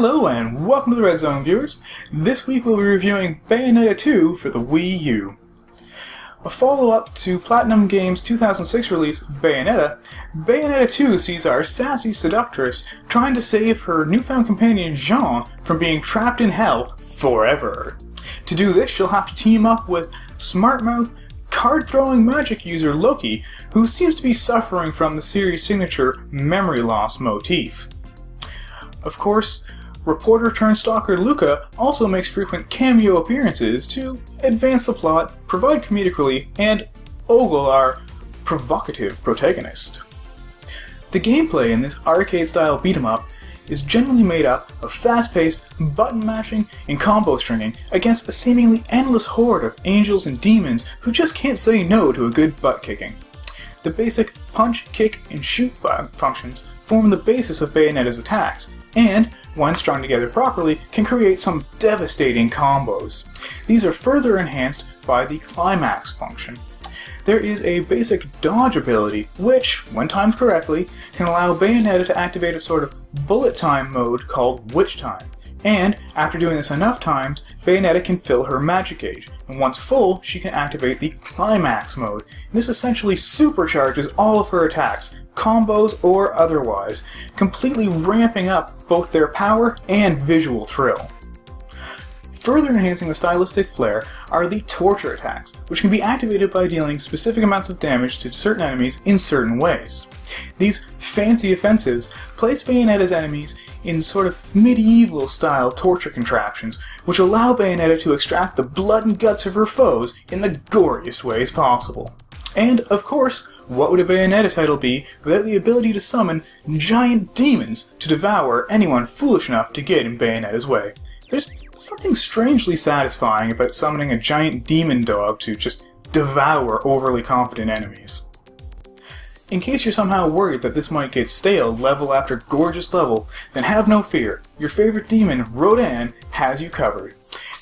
Hello and welcome to the Red Zone, viewers. This week we'll be reviewing Bayonetta 2 for the Wii U. A follow-up to Platinum Games' 2006 release, Bayonetta, Bayonetta 2 sees our sassy seductress trying to save her newfound companion Jean from being trapped in hell forever. To do this, she'll have to team up with smart-mouth, card-throwing magic user Loki, who seems to be suffering from the series' signature memory loss motif. Of course, reporter-turned-stalker Luca also makes frequent cameo appearances to advance the plot, provide comedic relief, and ogle our provocative protagonist. The gameplay in this arcade-style beat-em-up is generally made up of fast-paced button mashing and combo stringing against a seemingly endless horde of angels and demons who just can't say no to a good butt-kicking. The basic punch, kick, and shoot functions form the basis of Bayonetta's attacks, and, when strung together properly, can create some devastating combos. These are further enhanced by the climax function. There is a basic dodge ability, which, when timed correctly, can allow Bayonetta to activate a sort of bullet time mode called Witch Time. And, after doing this enough times, Bayonetta can fill her magic gauge, and once full, she can activate the climax mode. This essentially supercharges all of her attacks, combos or otherwise, completely ramping up both their power and visual thrill. Further enhancing the stylistic flair are the torture attacks, which can be activated by dealing specific amounts of damage to certain enemies in certain ways. These fancy offensives place Bayonetta's enemies in sort of medieval-style torture contraptions, which allow Bayonetta to extract the blood and guts of her foes in the goriest ways possible. And, of course, what would a Bayonetta title be without the ability to summon giant demons to devour anyone foolish enough to get in Bayonetta's way? There's something strangely satisfying about summoning a giant demon dog to just devour overly confident enemies. In case you're somehow worried that this might get stale level after gorgeous level, then have no fear. Your favorite demon, Rodan, has you covered.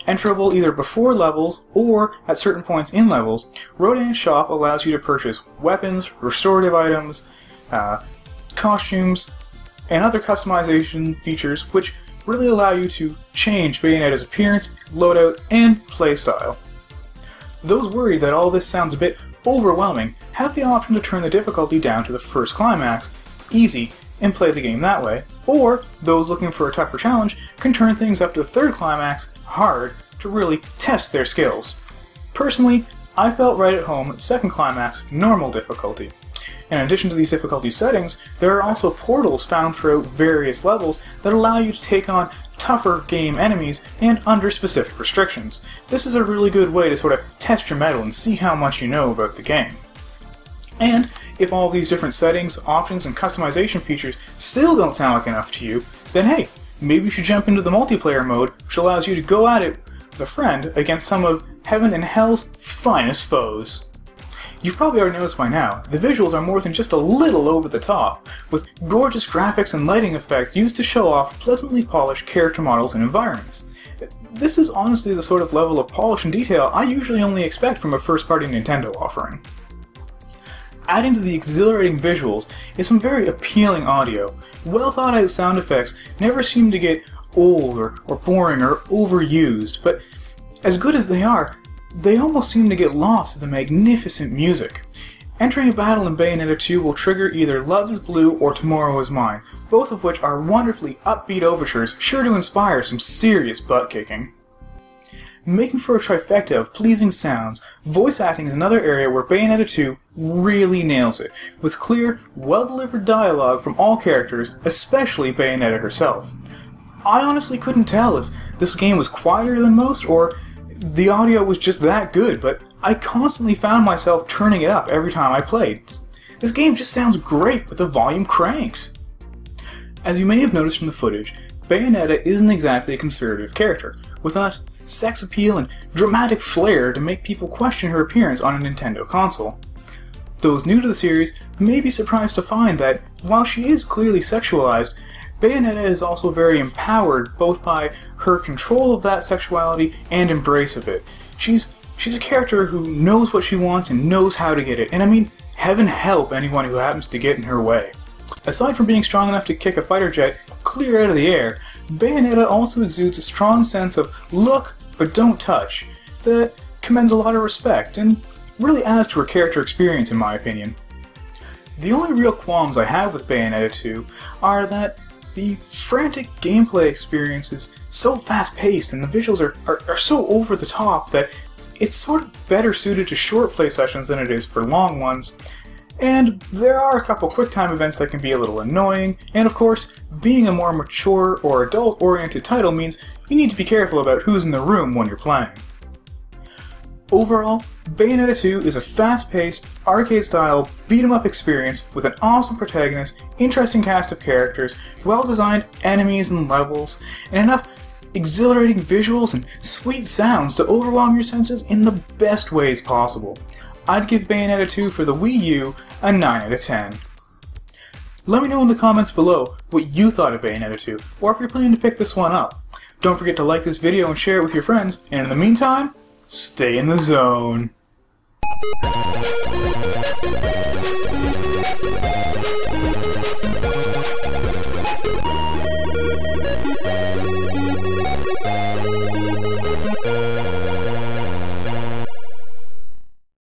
Enterable either before levels or at certain points in levels, Rodan's shop allows you to purchase weapons, restorative items, costumes, and other customization features which really allow you to change Bayonetta's appearance, loadout, and playstyle. Those worried that all this sounds a bit overwhelming have the option to turn the difficulty down to the first climax, easy, and play the game that way, or those looking for a tougher challenge can turn things up to the third climax, hard, to really test their skills. Personally, I felt right at home at second climax, normal difficulty. In addition to these difficulty settings, there are also portals found throughout various levels that allow you to take on tougher game enemies and under specific restrictions. This is a really good way to sort of test your mettle and see how much you know about the game. And if all these different settings, options, and customization features still don't sound like enough to you, then hey, maybe you should jump into the multiplayer mode, which allows you to go at it with a friend against some of heaven and hell's finest foes. You've probably already noticed by now, the visuals are more than just a little over the top, with gorgeous graphics and lighting effects used to show off pleasantly polished character models and environments. This is honestly the sort of level of polish and detail I usually only expect from a first-party Nintendo offering. Adding to the exhilarating visuals is some very appealing audio. Well-thought-out sound effects never seem to get old or boring or overused, but as good as they are, they almost seem to get lost in the magnificent music. Entering a battle in Bayonetta 2 will trigger either Love is Blue or Tomorrow is Mine, both of which are wonderfully upbeat overtures sure to inspire some serious butt-kicking. Making for a trifecta of pleasing sounds, voice acting is another area where Bayonetta 2 really nails it, with clear, well-delivered dialogue from all characters, especially Bayonetta herself. I honestly couldn't tell if this game was quieter than most, or the audio was just that good, but I constantly found myself turning it up every time I played. This game just sounds great with the volume cranked. As you may have noticed from the footage, Bayonetta isn't exactly a conservative character, with enough sex appeal and dramatic flair to make people question her appearance on a Nintendo console. Those new to the series may be surprised to find that, while she is clearly sexualized, Bayonetta is also very empowered both by her control of that sexuality and embrace of it. She's a character who knows what she wants and knows how to get it, and I mean, heaven help anyone who happens to get in her way. Aside from being strong enough to kick a fighter jet clear out of the air, Bayonetta also exudes a strong sense of look but don't touch that commends a lot of respect and really adds to her character experience in my opinion. The only real qualms I have with Bayonetta 2 are that the frantic gameplay experience is so fast-paced and the visuals are so over the top that it's sort of better suited to short play sessions than it is for long ones. And there are a couple quick-time events that can be a little annoying, and of course, being a more mature or adult-oriented title means you need to be careful about who's in the room when you're playing. Overall, Bayonetta 2 is a fast-paced, arcade-style, beat-em-up experience with an awesome protagonist, interesting cast of characters, well-designed enemies and levels, and enough exhilarating visuals and sweet sounds to overwhelm your senses in the best ways possible. I'd give Bayonetta 2 for the Wii U a 9 out of 10. Let me know in the comments below what you thought of Bayonetta 2, or if you're planning to pick this one up. Don't forget to like this video and share it with your friends, and in the meantime, stay in the zone.